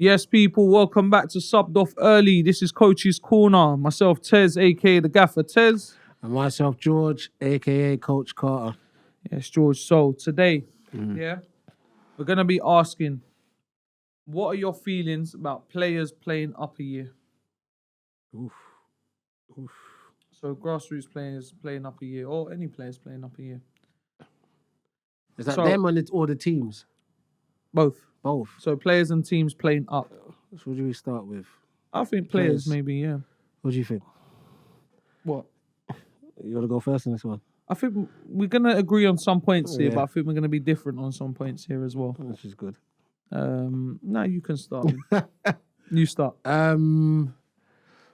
Yes, people, welcome back to Subbed Off Early. This is Coach's Corner. Myself, Tez, aka the Gaffer Tez. And myself, George, a.k.a. Coach Carter. Yes, George. So today, we're going to be asking, what are your feelings about players playing up a year? Oof. So grassroots players playing up a year, or any players playing up a year? Is that So- them or the teams? Both. Both. So players and teams playing up. So what do we start with? I think players Players. maybe, yeah. What do you think? What? You want to go first on this one? I think we're going to agree on some points here, Yeah. but I think we're going to be different on some points here as well. Which is good. Now you can start. You start.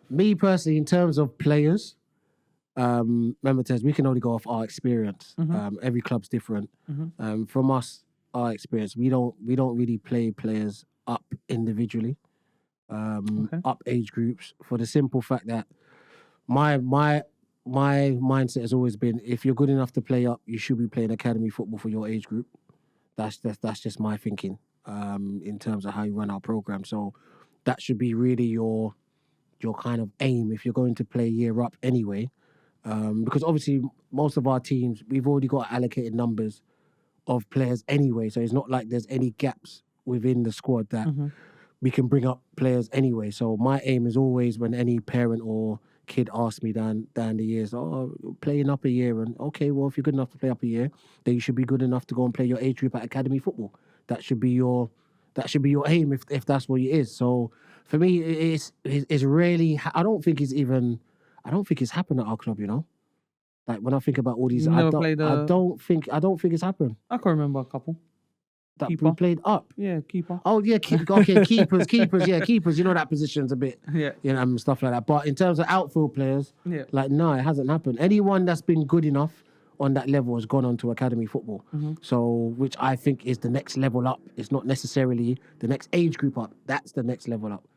Me personally, in terms of players, remember, Tez, we can only go off our experience. Every club's different. From us, our experience, we don't really play players up individually, up age groups, for the simple fact that my mindset has always been, if you're good enough to play up, you should be playing academy football for your age group. That's just my thinking in terms of how you run our program. So that should be really your kind of aim if you're going to play year up anyway. Because obviously most of our teams, we've already got allocated numbers of players anyway. So it's not like there's any gaps within the squad that we can bring up players anyway. So my aim is always, when any parent or kid asks me down the years, playing up a year, and okay, well, if you're good enough to play up a year, then you should be good enough to go and play your age group at academy football. That should be your aim if that's what it is. So for me, it's really, I don't think it's happened at our club, you know. Like when I think about all these, You I never don't played think it's happened. I can remember a couple. That Keeper. we played up. Yeah, keeper. Oh yeah, keepers. Yeah, keepers. You know that position's a bit, Yeah. you know, and stuff like that. But in terms of outfield players, Yeah. like no, it hasn't happened. Anyone that's been good enough on that level has gone on to academy football. So, which I think is the next level up. It's not necessarily the next age group up. That's the next level up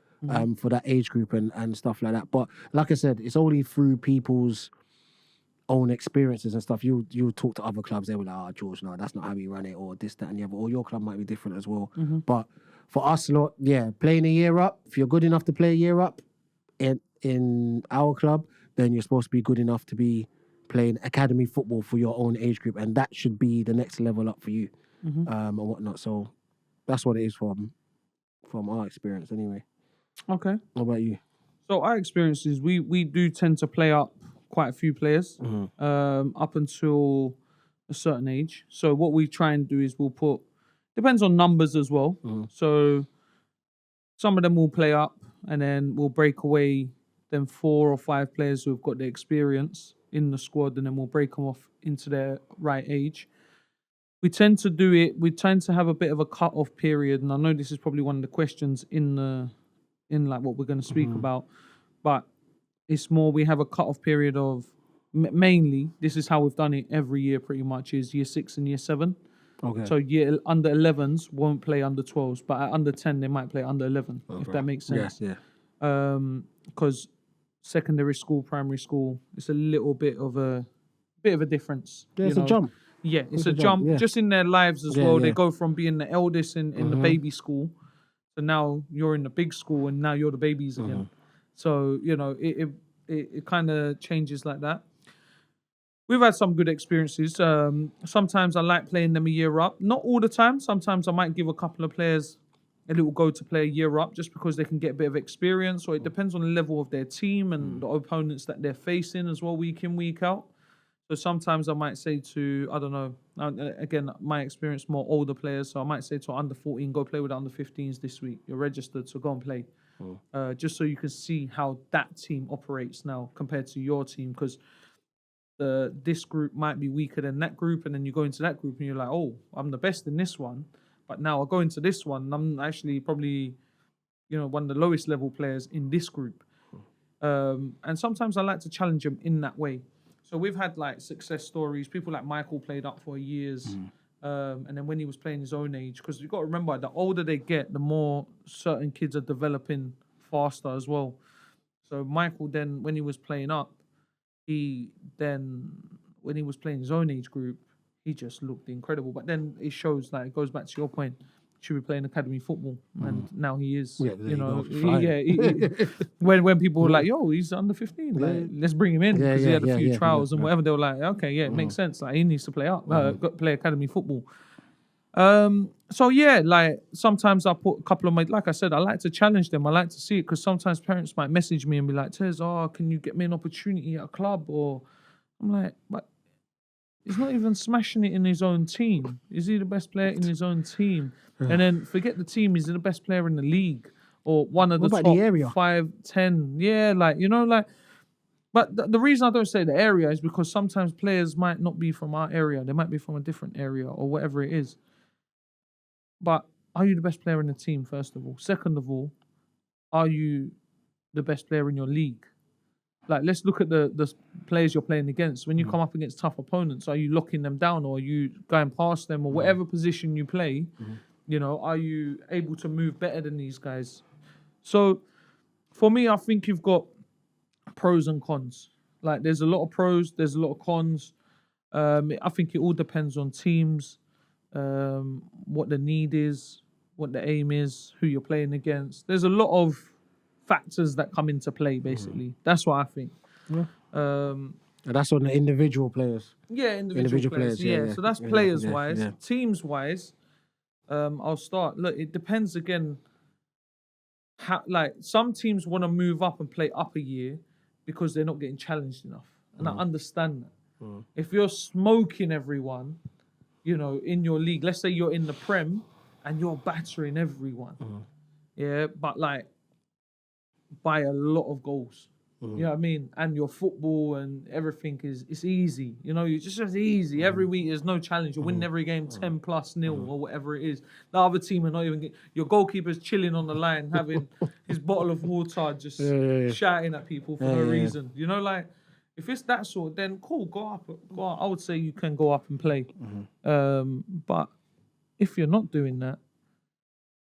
for that age group and stuff like that. But like I said, it's only through people's own experiences and stuff. You talk to other clubs, they were like, George, no, that's not how we run it, or this, that, and the other. Or your club might be different as well. But for us lot, playing a year up, if you're good enough to play a year up in our club, then you're supposed to be good enough to be playing academy football for your own age group, and that should be the next level up for you, and whatnot. So that's what it is from our experience anyway. Okay. What about you? So our experience is we do tend to play up quite a few players up until a certain age. So what we try and do is we'll put, depends on numbers as well. So some of them will play up, and then we'll break away them 4 or 5 players who've got the experience in the squad, and then we'll break them off into their right age. We tend to have a bit of a cut-off period, and I know this is probably one of the questions in like what we're going to speak about, but it's more, we have a cut-off period of, mainly, this is how we've done it every year pretty much, is year 6 and year 7. Okay. So under 11s won't play under 12s, but at under 10 they might play under 11, if that makes sense. Yes, yeah. Because secondary school, primary school, it's a little bit of a difference. Yeah, it's a jump. Yeah, it's a jump. Yeah. Just in their lives as Yeah, well. yeah. They go from being the eldest in the baby school, so now you're in the big school, and now you're the babies again. So, you know, it kind of changes like that. We've had some good experiences. Sometimes I like playing them a year up. Not all the time. Sometimes I might give a couple of players a little go to play a year up just because they can get a bit of experience, or it depends on the level of their team and the opponents that they're facing as well, week in, week out. So sometimes I might say to, I don't know, again, my experience, more older players, so I might say to under 14, go play with the under 15s this week. You're registered, so go and play. Just so you can see how that team operates now compared to your team, because this group might be weaker than that group, and then you go into that group and you're like, oh, I'm the best in this one, but now I go into this one and I'm actually probably, you know, one of the lowest level players in this group. And sometimes I like to challenge them in that way. So we've had like success stories. People like Michael played up for years. And then when he was playing his own age, because you've got to remember, the older they get, the more certain kids are developing faster as well. So Michael then, when he was playing up, when he was playing his own age group, he just looked incredible. But then it shows, like, it goes back to your point, should be playing academy football, and now he is. Yeah, there you you know, go. Fine. when people were like, "Yo, he's under 15, like, let's bring him in," because he had a few trials and whatever. They were like, "Okay, yeah, it makes sense. Like he needs to play up, got play academy football." So yeah, like sometimes I put a couple of my, like I said, I like to challenge them. I like to see it because sometimes parents might message me and be like, Tez, can you get me an opportunity at a club? Or I'm like, but he's not even smashing it in his own team. Is he the best player in his own team? And then forget the team, he's the best player in the league or one of the top the area? 5, 10. Yeah, like, you know, like, but the reason I don't say the area is because sometimes players might not be from our area. They might be from a different area or whatever it is. But are you the best player in the team, first of all? Second of all, are you the best player in your league? Like, let's look at the players you're playing against. When you come up against tough opponents, are you locking them down or are you going past them or whatever position you play? You know, are you able to move better than these guys? So, for me, I think you've got pros and cons. Like, there's a lot of pros, there's a lot of cons. I think it all depends on teams. What the need is, what the aim is, who you're playing against. There's a lot of factors that come into play, basically. That's what I think. Yeah. And that's on the individual players. Yeah, individual players. Yeah. So that's players-wise. Yeah. Teams-wise, I'll start. Look, it depends again. Like, some teams want to move up and play up a year because they're not getting challenged enough. And I understand that. If you're smoking everyone, you know, in your league, let's say you're in the Prem and you're battering everyone. Yeah, but like by a lot of goals. You know what I mean? And your football and everything it's easy. You know, it's just easy. Every week there's no challenge. You're winning every game 10+0 or whatever it is. The other team are not even your goalkeeper's chilling on the line, having his bottle of water, just shouting at people for no reason. You know, like, if it's that sort, then cool, go up. I would say you can go up and play. But if you're not doing that,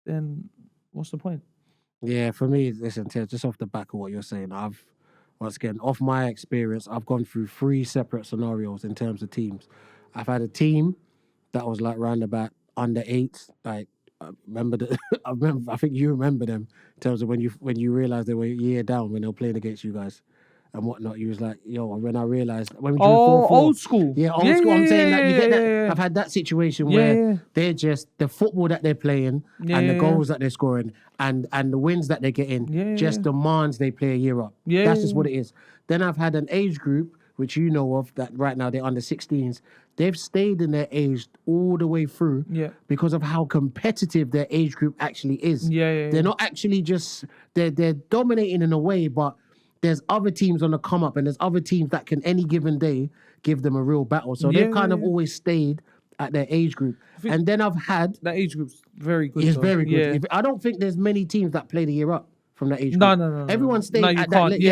then what's the point? Yeah, for me, listen, Ted, just off the back of what you're saying, once again, off my experience, I've gone through 3 separate scenarios in terms of teams. I've had a team that was like round about under 8. Like, I think you remember them in terms of when you realised they were a year down when they were playing against you guys and whatnot. You was like, yo, when I realised when we drew 4-4. Old school. Yeah, old school. I'm saying that you get that. I've had that situation where they're just the football that they're playing and the goals that they're scoring and the wins that they're getting just demands they play a year up. That's just what it is. Then I've had an age group, which you know of, that right now they're under 16s. They've stayed in their age all the way through because of how competitive their age group actually is. They're not actually just they're dominating in a way, but there's other teams on the come up and there's other teams that can any given day give them a real battle. So they've kind of always stayed at their age group. And then I've had that age group's very good. It's very good. I don't think there's many teams that play the year up from that age group. No. Everyone stays at that. You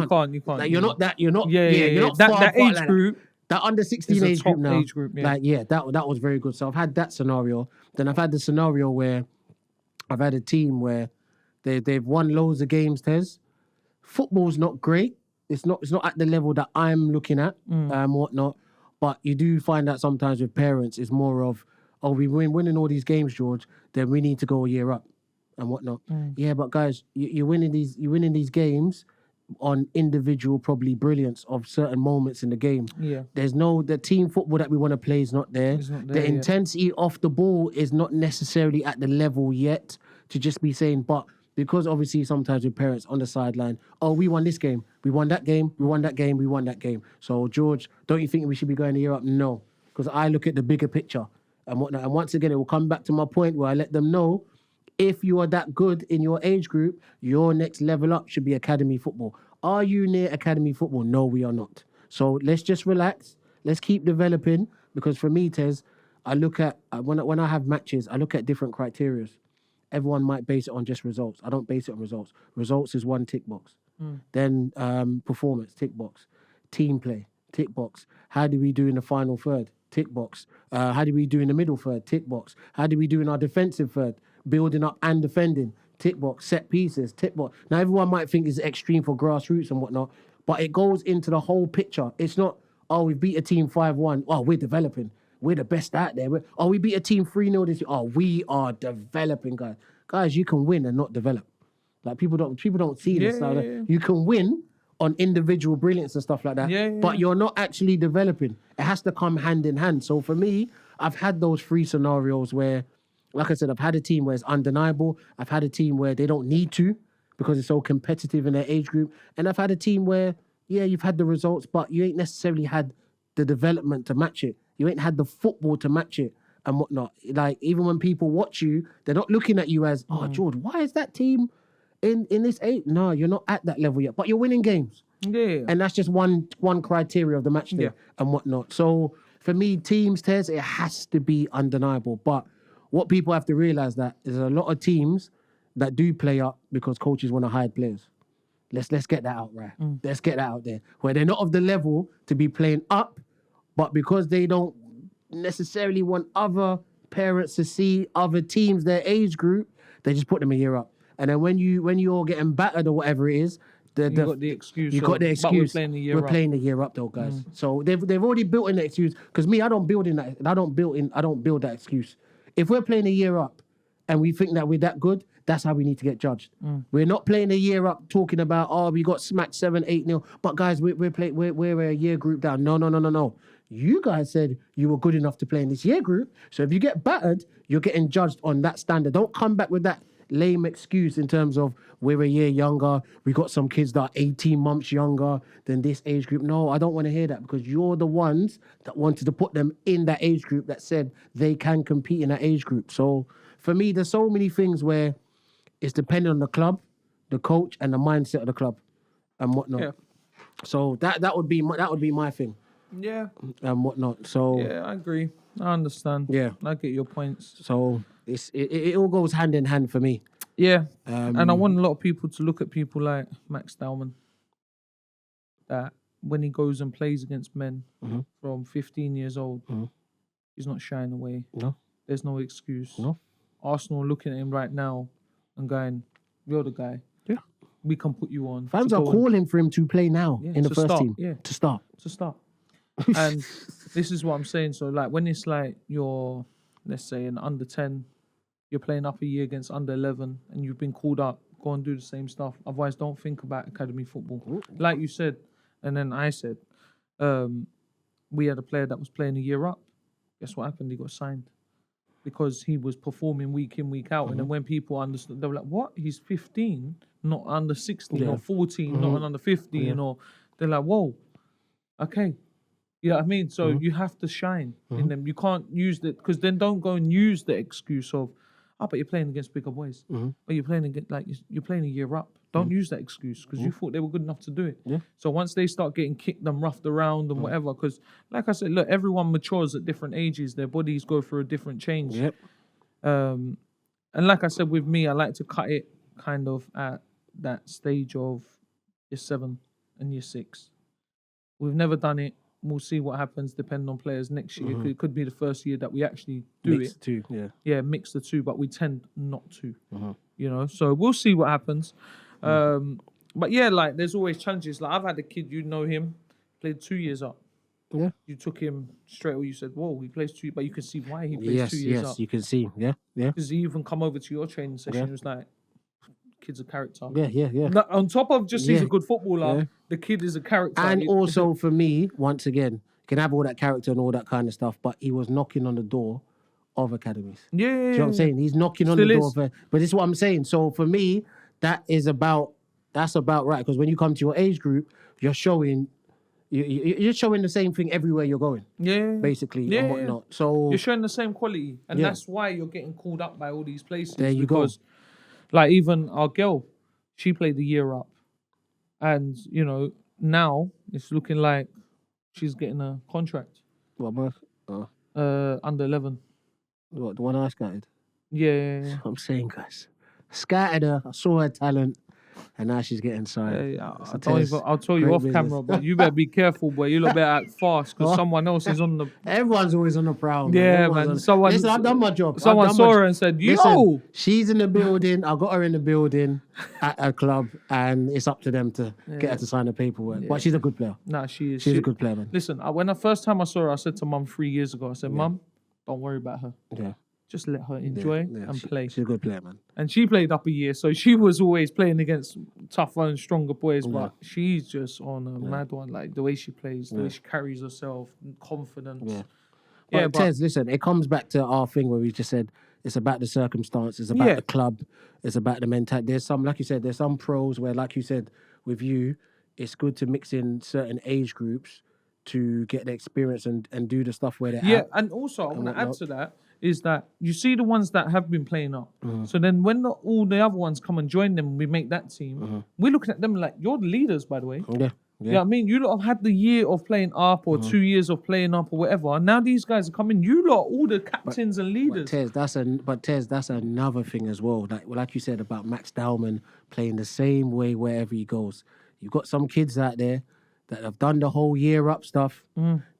can't. You can't. Like, you're not that. You're not. You're not that age like group. That under 16 age group now. Age group, Like, that was very good. So I've had that scenario. Then I've had the scenario where I've had a team where they've won loads of games, Tez. Football's not great. It's not at the level that I'm looking at, whatnot. But you do find that sometimes with parents, it's more of, we've been winning all these games, George, then we need to go a year up and whatnot. Yeah, but guys, you're winning these games on individual probably brilliance of certain moments in the game. There's the team football that we want to play is not there. The intensity off the ball is not necessarily at the level yet to just be saying, but because obviously sometimes with parents on the sideline, we won this game, we won that game, we won that game, we won that game. So George, don't you think we should be going a year up? No, because I look at the bigger picture and whatnot. And once again, it will come back to my point where I let them know, if you are that good in your age group, your next level up should be academy football. Are you near academy football? No, we are not. So let's just relax. Let's keep developing. Because for me, Tez, I look at, when I have matches, I look at different criteria. Everyone might base it on just results. I don't base it on results. Results is one tick box. Then performance, tick box. Team play, tick box. How do we do in the final third? Tick box. How do we do in the middle third? Tick box. How do we do in our defensive third? Building up and defending. Tick box. Set pieces. Tick box. Now, everyone might think it's extreme for grassroots and whatnot, but it goes into the whole picture. It's not, we beat a team 5-1. We're developing. we're the best out there. We beat a team 3-0 this year. Oh, we are developing, guys. Guys, you can win and not develop. Like people don't see this. Yeah. You can win on individual brilliance and stuff like that, but you're not actually developing. It has to come hand in hand. So for me, I've had those 3 scenarios where, like I said, I've had a team where it's undeniable. I've had a team where they don't need to because it's so competitive in their age group. And I've had a team where, yeah, you've had the results, but you ain't necessarily had the development to match it. You ain't had the football to match it and whatnot. Like, even when people watch you, they're not looking at you as, oh, George, why is that team in this age? No, you're not at that level yet, but you're winning games. Yeah. And that's just one criteria of the match day and whatnot. So for me, teams, Tez, it has to be undeniable. But what people have to realize that there's a lot of teams that do play up because coaches want to hide players. Let's get that out right. Let's get that out there. Where they're not of the level to be playing up, but because they don't necessarily want other parents to see other teams, their age group, they just put them a year up. And then when you're getting battered or whatever it is, you got the excuse. You got the excuse. But we're playing the year up though, guys. So they've already built in the excuse. Because me, I don't build that excuse. If we're playing a year up and we think that we're that good, that's how we need to get judged. We're not playing a year up talking about, we got smacked 7-8-0. But guys, we're a year group down. No. You guys said you were good enough to play in this year group. So if you get battered, you're getting judged on that standard. Don't come back with that lame excuse in terms of we're a year younger. We got some kids that are 18 months younger than this age group. No, I don't want to hear that because you're the ones that wanted to put them in that age group that said they can compete in that age group. So for me, there's so many things where it's dependent on the club, the coach, and the mindset of the club and whatnot. Yeah. So that would be my thing. Yeah. And whatnot. So yeah, I agree. I understand. Yeah. I get your points. So it all goes hand in hand for me. Yeah. And I want a lot of people to look at people like Max Dowman. That when he goes and plays against men from 15 years old, he's not shying away. No. There's no excuse. No. Arsenal looking at him right now and going, you're the guy. Yeah. We can put you on. Fans are calling for him to play now in the first team. Yeah. To start. And this is what I'm saying. So, like, when it's like you're, let's say, an under 10, you're playing up a year against under 11, and you've been called up, go and do the same stuff. Otherwise, don't think about academy football. Like you said, and then I said, we had a player that was playing a year up. Guess what happened? He got signed because he was performing week in, week out. And then when people understood, they were like, what? He's 15, not under 16 or 14, not under 15. Or they're like, whoa, okay. You know what I mean? So you have to shine in them. You can't use that, because then don't go and use the excuse of, but you're playing against bigger boys. But you're playing against, you're playing a year up. Don't use that excuse because you thought they were good enough to do it. Yeah. So once they start getting kicked and roughed around and whatever, because like I said, look, everyone matures at different ages. Their bodies go through a different change. Yep. And like I said, with me, I like to cut it kind of at that stage of year 7 and year 6. We've never done it. We'll see what happens depending on players next year. It could be the first year that we actually do mix it. The two, yeah, mix the two, but we tend not to. You know, so we'll see what happens. But yeah, like there's always challenges. Like I've had a kid, you know him, played 2 years up. Yeah. You took him straight away. You said, "Whoa, he plays 2," but you can see why he plays 2 years up. Yes, you can see. Yeah. Because he even come over to your training session. He was like, "Kid's a character." Yeah. No, on top of just he's a good footballer, the kid is a character. And also for me, once again, can have all that character and all that kind of stuff, but he was knocking on the door of academies. Yeah. Do you know what I'm saying? He's knocking on the door of but this is what I'm saying. So for me, that's about right. Because when you come to your age group, you're showing you're showing the same thing everywhere you're going. Yeah. Basically and whatnot. So you're showing the same quality. And that's why you're getting called up by all these places. There you go. Like even our girl, she played the year up. And, you know, now it's looking like she's getting a contract. What, Mark? Under 11. What, the one I scouted? Yeah. That's what I'm saying, guys. Scouted her. I saw her talent. and now she's getting signed. I'll tell you off camera, but you better be careful, boy. You lot better act fast because someone else is on the. Everyone's always on the prowl. Man. Yeah, man. Listen, I've done my job. Someone saw her and said, "Yo, listen, she's in the building. I got her in the building at a club, and it's up to them to get her to sign the paperwork. But she's a good player. Nah, she is. She's a good player, man. Listen, when the first time I saw her, I said to Mum 3 years ago, I said, "Mum, don't worry about her. Yeah. Just let her enjoy and play." She's a good player, man. And she played up a year, so she was always playing against tougher and stronger boys. But she's just on a mad one, like the way she plays, the way she carries herself, confidence. Yeah, but Tez, listen, it comes back to our thing where we just said it's about the circumstances, it's about the club, it's about the mentality. There's some, like you said, there's some pros where, like you said, with you, it's good to mix in certain age groups to get the experience and do the stuff where they're at. Yeah, and also I want to add to that is that you see the ones that have been playing up. So then when all the other ones come and join them and we make that team, we're looking at them like, you're the leaders, by the way. Yeah. You know what I mean? You lot have had the year of playing up or 2 years of playing up or whatever. Now these guys are coming. You lot, all the captains and leaders. But Tez, that's another thing as well. Like you said about Max Dowman playing the same way wherever he goes. You've got some kids out there that have done the whole year up stuff.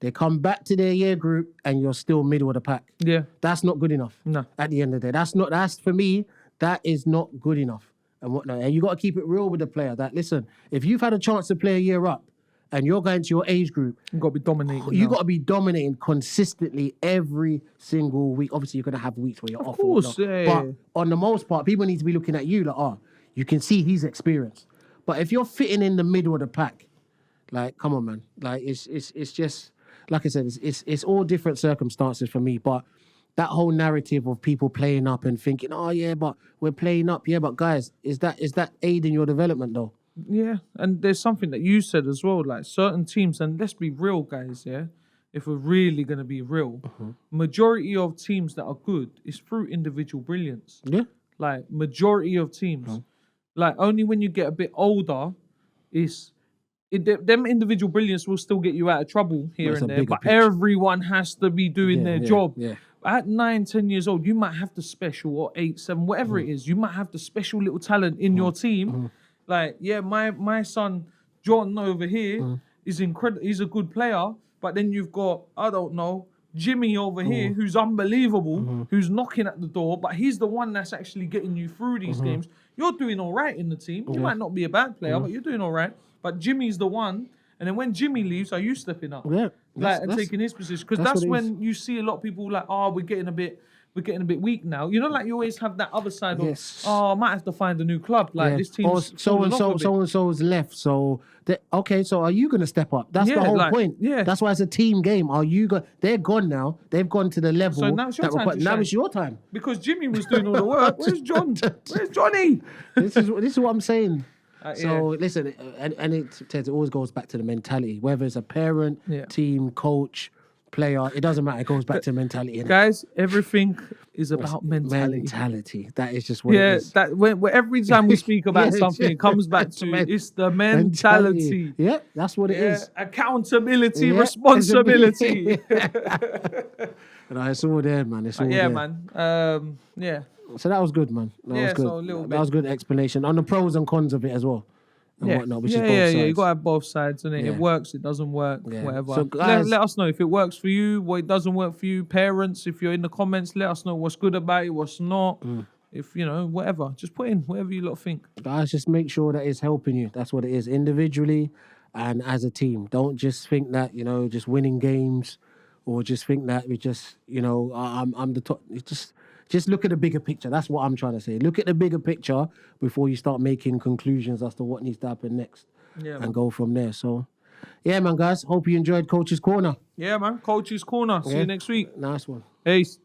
They come back to their year group and you're still middle of the pack. Yeah. That's not good enough. No. At the end of the day. That's for me, that is not good enough. And whatnot. And you got to keep it real with the player. That listen, if you've had a chance to play a year up and you're going to your age group, You've got to be dominating. You got to be dominating consistently every single week. Obviously, you're going to have weeks where you're off. Of course, But on the most part, people need to be looking at you like, you can see he's experienced. But if you're fitting in the middle of the pack, like, come on, man. Like, it's just, like I said, it's all different circumstances for me. But that whole narrative of people playing up and thinking, but we're playing up. Yeah, but guys, is that aiding your development, though? Yeah, and there's something that you said as well, like certain teams, and let's be real, guys, yeah? If we're really going to be real, majority of teams that are good is through individual brilliance. Yeah. Like, majority of teams. Like, only when you get a bit older, them individual brilliance will still get you out of trouble here and there, but everyone has to be doing their job. Yeah. At 9, 10 years old, you might have the special, or 8, 7, whatever it is, you might have the special little talent in your team. Like, my son John over here is incredible. He's a good player, but then you've got, I don't know, Jimmy over here, who's unbelievable, who's knocking at the door, but he's the one that's actually getting you through these games. You're doing all right in the team. You might not be a bad player, but you're doing all right. But Jimmy's the one, and then when Jimmy leaves, are you stepping up? Yeah, and taking his position? Because that's when you see a lot of people like, we're getting a bit weak now. You know, like you always have that other side of, I might have to find a new club. Like this team's so and so's left. So so are you gonna step up? That's the whole point. Yeah, that's why it's a team game. Are you They're gone now. They've gone to the level. So now it's your time. Now it's your time. Because Jimmy was doing all the work. Where's John? Where's Johnny? This is what I'm saying. Listen, and it always goes back to the mentality. Whether it's a parent, team, coach, player, it doesn't matter. It goes back to mentality. Guys, everything is about mentality. That is just what it is. That every time we speak about something, it comes back to it's the mentality. Yeah, that's what it is. Accountability, responsibility. It's all there, man. It's all there. Man. So that was good, man. That was good explanation on the pros and cons of it as well. And whatnot, which is both sides. You got to have both sides, and it works, it doesn't work, whatever. So guys, let us know if it works for you, what it doesn't work for you. Parents, if you're in the comments, let us know what's good about it, what's not. If, whatever. Just put in whatever you lot think. Guys, just make sure that it's helping you. That's what it is, individually and as a team. Don't just think that, just winning games or just think that we just, I'm the top. Just look at the bigger picture. That's what I'm trying to say. Look at the bigger picture before you start making conclusions as to what needs to happen next. And go from there. So, man, guys. Hope you enjoyed Coach's Corner. Yeah, man. Coach's Corner. See you next week. Nice one. Peace.